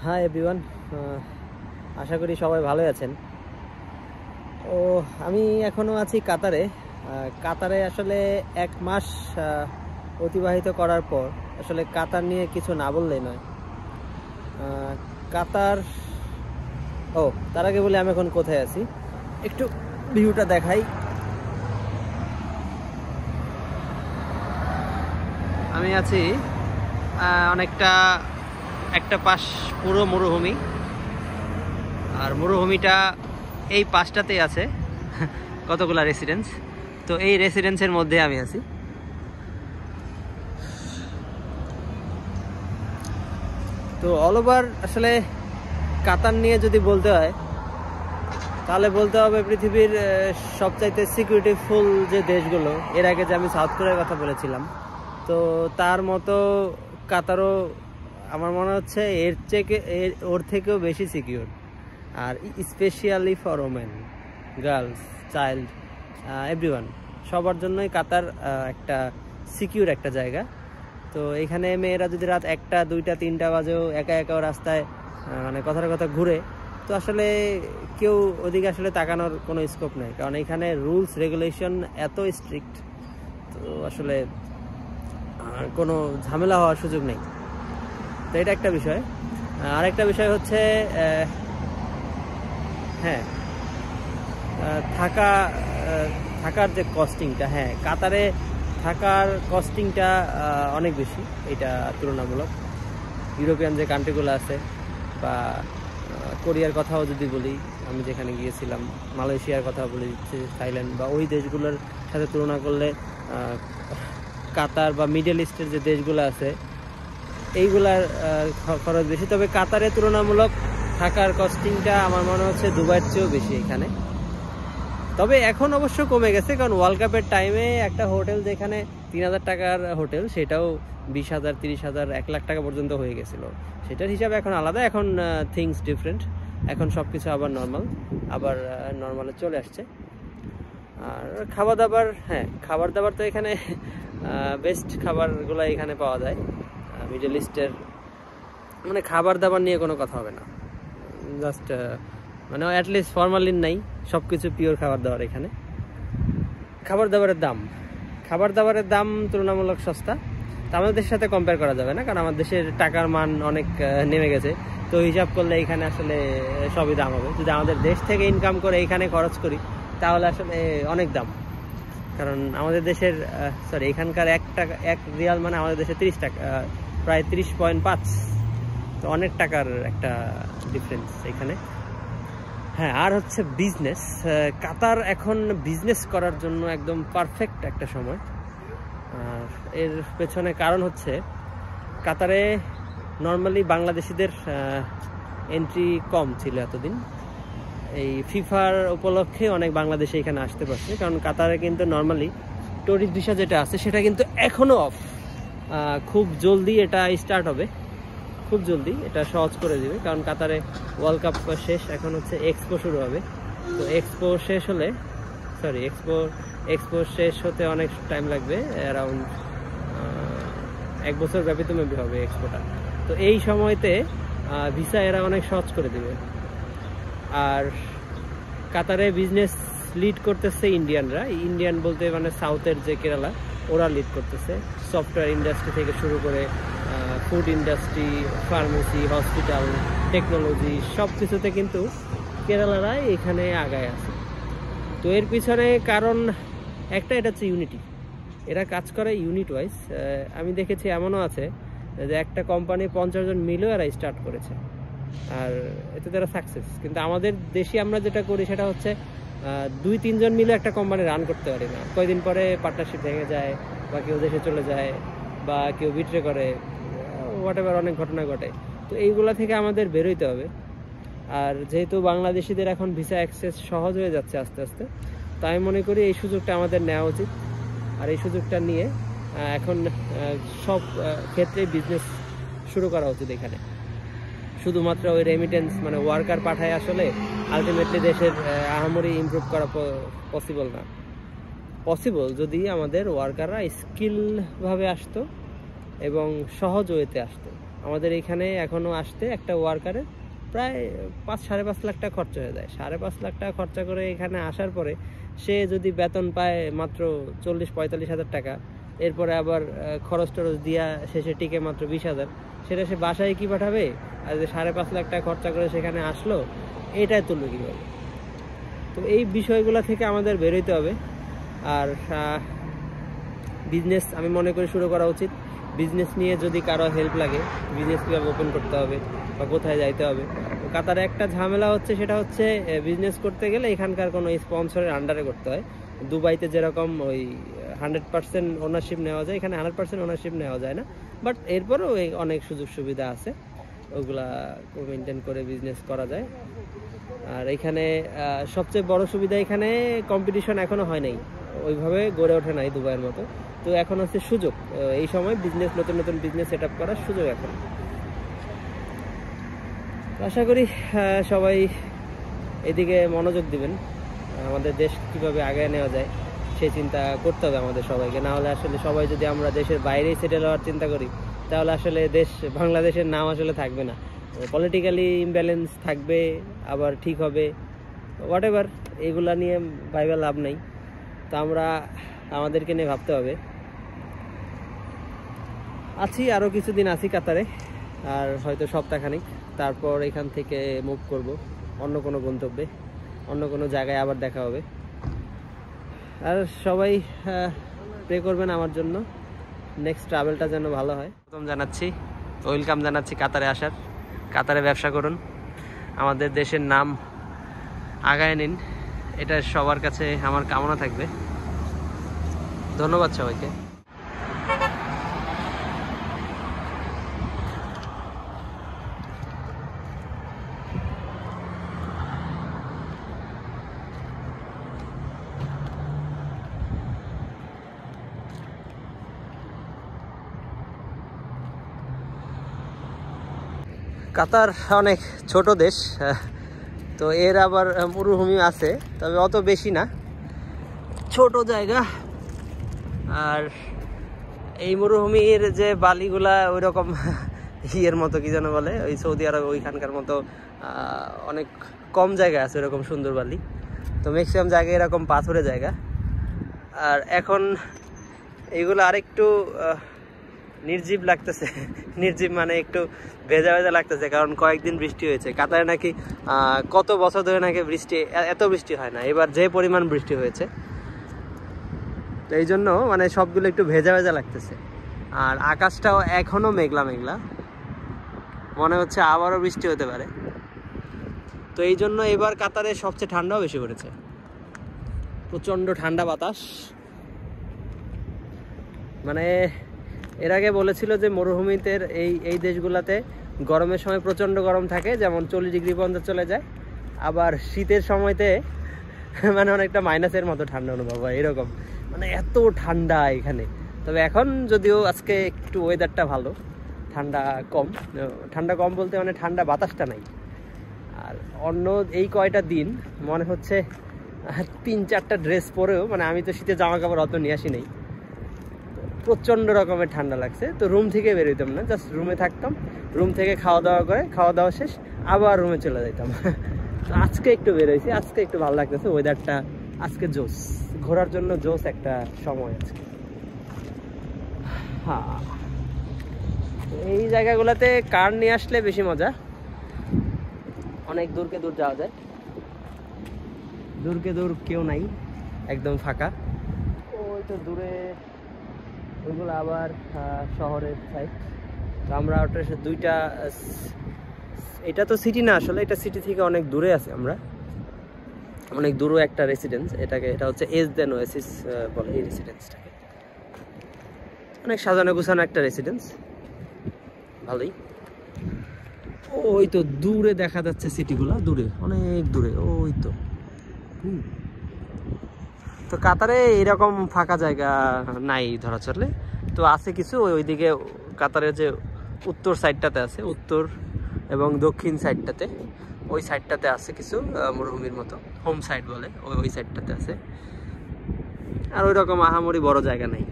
Hi everyone, আশা করি সবাই ভালো আছেন। ও আমি এখনও আছি কাতারে। কাতারে আসলে 1 মাস অতিবাহিত করার পর আসলে কাতার নিয়ে কিছু না বললেই নয়। কাতার তার আগে বলি আমি এখন কোথায় আছি, একটু ভিউটা দেখাই। আমি আছি অনেকটা একটা পাশ পুরো মরুভূমি, আর মরুভূমিটা এই পাশটাতেই আছে কতগুলা রেসিডেন্স। তো এই রেসিডেন্সের মধ্যে আমি আছি। তো অল ওভার আসলে কাতার নিয়ে যদি বলতে হয় তাহলে বলতে হবে পৃথিবীর সবচাইতে সিকিউরিটি ফুল যে দেশগুলো, এর আগে যে আমি সাউথ কোরিয়ার কথা বলেছিলাম, তো তার মতো কাতারও আমার মনে হচ্ছে ওর থেকেও বেশি সিকিউর। আর specially for women, girls, child, everyone, সবার জন্যই কাতার একটা সিকিউর একটা জায়গা। তো এখানে মেয়েরা যদি রাত 1টা 2টা 3টা বাজেও একা একাও রাস্তায় মানে কথার কথা ঘুরে, তো আসলে কেউ ওদিকে আসলে তাকানোর কোনো স্কোপ নেই, কারণ এখানে রুলস রেগুলেশন এত স্ট্রিক্ট, তো আসলে কোনো ঝামেলা হওয়ার সুযোগ নেই। তো এটা একটা বিষয়। আরেকটা বিষয় হচ্ছে হ্যাঁ, থাকার যে কস্টিংটা, হ্যাঁ কাতারে থাকার কস্টিংটা অনেক বেশি এটা তুলনামূলক। ইউরোপিয়ান যে কান্ট্রিগুলো আছে বা কোরিয়ার কথাও যদি বলি, আমি যেখানে গিয়েছিলাম, মালয়েশিয়ার কথা বলে দিচ্ছি, থাইল্যান্ড বা ওই দেশগুলোর সাথে তুলনা করলে কাতার বা মিডল ইস্টের যে দেশগুলো আছে এইগুলার খরচ বেশি। তবে কাতারে তুলনামূলক থাকার কস্টিংটা আমার মনে হচ্ছে দুবাইয়ের চেয়েও বেশি এখানে। তবে এখন অবশ্য কমে গেছে, কারণ ওয়ার্ল্ড কাপের টাইমে একটা হোটেল যেখানে 3000 টাকার হোটেল, সেটাও 20,000, 30,000, 1 লাখ টাকা পর্যন্ত হয়ে গেছিল। সেটার হিসাবে এখন আলাদা, এখন থিংস ডিফারেন্ট, এখন সব কিছু আবার নর্মালে চলে আসছে। আর খাবার দাবার তো এখানে বেস্ট খাবারগুলো এখানে পাওয়া যায়। মিডল ইস্টের মানে খাবার দাবার নিয়ে কোনো কথা হবে না, জাস্ট মানে অ্যাটলিস্ট ফরমালিন নাই, সব কিছু পিওর খাবার দাবার এখানে। খাবার দাবারের দাম তুলনামূলক সস্তা, তা আমাদের দেশের সাথে কম্পেয়ার করা যাবে না, কারণ আমাদের দেশের টাকার মান অনেক নেমে গেছে। তো হিসাব করলে এখানে আসলে সবই দাম হবে। যদি আমাদের দেশ থেকে ইনকাম করে এখানে খরচ করি তাহলে আসলে অনেক দাম, কারণ আমাদের দেশের এখানকার 1 রিয়াল মানে আমাদের দেশে 30 টাকা, প্রায় 30.5, তো অনেক টাকার একটা ডিফারেন্স এখানে। হ্যাঁ, আর হচ্ছে বিজনেস। কাতার এখন বিজনেস করার জন্য একদম পারফেক্ট একটা সময়। আর এর পেছনে কারণ হচ্ছে কাতারে নর্মালি বাংলাদেশিদের এন্ট্রি কম ছিল এতদিন। এই ফিফার উপলক্ষে অনেক বাংলাদেশি এখানে আসতে পারছে, কারণ কাতারে কিন্তু নর্মালি টুরিস্ট ভিসা যেটা আছে সেটা কিন্তু এখনও অফ। খুব জলদি এটা স্টার্ট হবে, খুব জলদি এটা সহজ করে দিবে, কারণ কাতারে ওয়ার্ল্ড কাপ শেষ, এখন হচ্ছে এক্সপো শুরু হবে। তো এক্সপো শেষ হতে অনেক টাইম লাগবে, অ্যারাউন্ড 1 বছর ব্যাপী তো মেবি হবে এক্সপোটা। তো এই সময়তে ভিসা এরা অনেক সহজ করে দিবে। আর কাতারে বিজনেস লিড করতেছে ইন্ডিয়ান বলতে মানে সাউথের যে কেরালা, ওরা লিড করতেছে। সফটওয়্যার ইন্ডাস্ট্রি থেকে শুরু করে food industry, pharmacy, hospital, technology, সব কিছুতে কিন্তু কেরালারাই এখানে আগায় আছে। তো এর পিছনে কারণ একটা, এটা হচ্ছে ইউনিটি। এরা কাজ করে ইউনিট ওয়াইজ। আমি দেখেছি এমনও আছে যে একটা কোম্পানি 50 জন মিলেও এরা স্টার্ট করেছে, আর এতে তারা সাকসেস। কিন্তু আমাদের দেশে আমরা যেটা করি সেটা হচ্ছে 2-3 জন মিলে একটা কোম্পানি রান করতে পারি না, কয়েকদিন পরে পার্টনারশিপ ভেঙে যায়, বা কেউ দেশে চলে যায়, বা কেউ বিট্রে করে, হোয়াটএভার, অনেক ঘটনা ঘটে। তো এইগুলা থেকে আমাদের বেরোইতে হবে। আর যেহেতু বাংলাদেশিদের এখন ভিসা অ্যাক্সেস সহজ হয়ে যাচ্ছে আস্তে আস্তে, তো আমি মনে করি এই সুযোগটা আমাদের নেওয়া উচিত। আর এই সুযোগটা নিয়ে এখন সব ক্ষেত্রে বিজনেস শুরু করা উচিত এখানে। শুধুমাত্র ওই রেমিটেন্স মানে ওয়ার্কার পাঠায় আসলে আলটিমেটলি দেশের আহামরি ইমপ্রুভ করা পসিবল না। পসিবল যদি আমাদের ওয়ার্কাররা স্কিলভাবে আসতো এবং সহজ ওয়েতে আসতো। আমাদের এখানে এখনো আসতে একটা ওয়ার্কারের প্রায় 5-5.5 লাখ টাকা খরচা হয়ে যায়। 5.5 লাখ টাকা খরচা করে এখানে আসার পরে সে যদি বেতন পায় মাত্র 40-45 হাজার টাকা, এরপরে আবার খরচ টরচ দিয়া শেষে টিকে মাত্র 20,000, সেটা সে বাসায় কি পাঠাবে? আর যে 5.5 লাখ টাকা খরচা করে সেখানে আসলো, এটাই তুলবে কীভাবে? তো এই বিষয়গুলো থেকে আমাদের বেরোতে হবে। আর বিজনেস আমি মনে করি শুরু করা উচিত। বিজনেস নিয়ে যদি কারো হেল্প লাগে, বিজনেস কীভাবে ওপেন করতে হবে বা কোথায় যাইতে হবে। কাতারে একটা ঝামেলা হচ্ছে, সেটা হচ্ছে বিজনেস করতে গেলে এখানকার কোনো স্পন্সরের আন্ডারে করতে হয়। দুবাইতে যেরকম ওই 100% ওনারশিপ নেওয়া যায়, এখানে 100% ওনারশিপ নেওয়া যায় না, বাট এরপরেও অনেক সুযোগ সুবিধা আছে, ওগুলা মেনটেন করে বিজনেস করা যায়। আর এখানে সবচেয়ে বড় সুবিধা, এখানে কম্পিটিশন এখনো হয় নাই, ওইভাবে গড়ে ওঠে নাই দুবাইয়ের মতো। তো এখন হচ্ছে সুযোগ, এই সময় বিজনেস, নতুন নতুন বিজনেস সেট আপ করার সুযোগ এখন। আশা করি সবাই এদিকে মনোযোগ দিবেন, আমাদের দেশ কীভাবে আগায় নেওয়া যায় সেই চিন্তা করতে হবে আমাদের সবাইকে। না হলে আসলে সবাই যদি আমরা দেশের বাইরেই সেটেল হওয়ার চিন্তা করি, তাহলে আসলে বাংলাদেশের নাম আসলে থাকবে না, পলিটিক্যালি ইমব্যালেন্স থাকবে, আবার ঠিক হবে, হোয়াট এভার, এগুলা নিয়ে ভাইবা লাভ নেই। তো আমরা আমাদেরকে নিয়ে ভাবতে হবে। আরও কিছুদিন আছি কাতারে, আর হয়তো সপ্তাহখানিক, তারপর এখান থেকে মুভ করব অন্য কোনো গন্তব্যে, অন্য কোনো জায়গায় আবার দেখা হবে। আর সবাই প্রে করবেন আমার জন্য, নেক্সট ট্রাভেলটা যেন ভালো হয়। প্রথম জানাচ্ছি, ওয়েলকাম জানাচ্ছি কাতারে আসার। কাতারে ব্যবসা করুন, আমাদের দেশের নাম আগায় নিন, এটা সবার কাছে আমার কামনা থাকবে। ধন্যবাদ সবাইকে। কাতার অনেক ছোট দেশ, তো এর আবার মরুভূমি আছে, তবে অত বেশি না, ছোট জায়গা। আর এই মরুভূমির যে বালিগুলা ওই রকম ইয়ের মতো, কি যেন বলে, ওই সৌদি আরব ওইখানকার মতো অনেক কম জায়গা আছে এরকম সুন্দর বালি। তো ম্যাক্সিমাম জায়গায় এরকম পাথরের জায়গা। আর এখন এইগুলো আরেকটু নির্জীব লাগতেছে। নির্জীব মানে একটু ভেজা ভেজা লাগতেছে, কারণ কয়েকদিন বৃষ্টি হয়েছে। কাতারে নাকি কত বছর ধরে নাকি এত বৃষ্টি হয় না, এবার যে পরিমাণ বৃষ্টি হয়েছে, তো এই জন্য মানে সবগুলো একটু ভেজা ভেজা লাগতেছে। আর আকাশটাও এখনো মেঘলা মেঘলা, মনে হচ্ছে আবারও বৃষ্টি হতে পারে। তো এই জন্য এবার কাতারে সবচেয়ে ঠান্ডাও বেশি পড়েছে, প্রচণ্ড ঠান্ডা বাতাস। মানে এর আগে বলেছিল যে মরুভূমিতে এই দেশগুলোতে গরমের সময় প্রচণ্ড গরম থাকে, যেমন 40 ডিগ্রি পর্যন্ত চলে যায়, আবার শীতের সময়তে মানে অনেকটা মাইনাসের মতো ঠান্ডা অনুভব হয়, এরকম মানে এত ঠান্ডা এখানে। তবে এখন যদিও আজকে একটু ওয়েদারটা ভালো, ঠান্ডা কম বলতে মানে ঠান্ডা বাতাসটা নাই। আর অন্য এই কয়টা দিন মনে হচ্ছে 3-4টা ড্রেস পরেও, মানে আমি তো শীতের জামা কাপড় অত নিয়ে আসি নেই, প্রচণ্ড রকমের ঠান্ডা লাগছে। তো রুম থেকে বেরোতাম না, জাস্ট রুমে থাকতাম, রুম থেকে খাওয়া দাওয়া শেষ আবার রুমে চলে যেতাম। তো আজকে একটু বেরোইছি, আজকে একটু ভালো লাগতেছে ওয়েদারটা, আজকে জোস, ঘোরার জন্য জোস একটা সময় আজকে। হ্যাঁ, এই জায়গাগুলোতে কার নিয়ে আসলে বেশি মজা, অনেক দূরকে দূর যাওয়া যায়, দূরকে দূর কেউ নাই, একদম ফাঁকা। ওই তো দূরে ওইগুলো আবার শহরের সাইড। তো আমরা দুইটা, এটা তো সিটি না আসলে, এটা সিটি থেকে অনেক দূরে আছে, আমরা অনেক দূরে একটা রেসিডেন্স, এটা হচ্ছে এজদেন ওয়েসিস বলে এই রেসিডেন্সটাকে, অনেক সাজানো গুছানো একটা রেসিডেন্স, ভালোই। ওই তো দূরে দেখা যাচ্ছে সিটিগুলো, দূরে অনেক দূরে, ওই তো। তো কাতারে এরকম ফাঁকা জায়গা নাই ধরা চলে, তো আছে কিছু ওইদিকে, কাতারের যে উত্তর সাইডটাতে আছে, উত্তর এবং দক্ষিণ সাইডটাতে, ওই সাইডটাতে আছে কিছু মরুভূমির মতো, হোম সাইড বলে, ওই সাইডটাতে আছে। আর ওই রকম আহামরি বড় জায়গা নাই।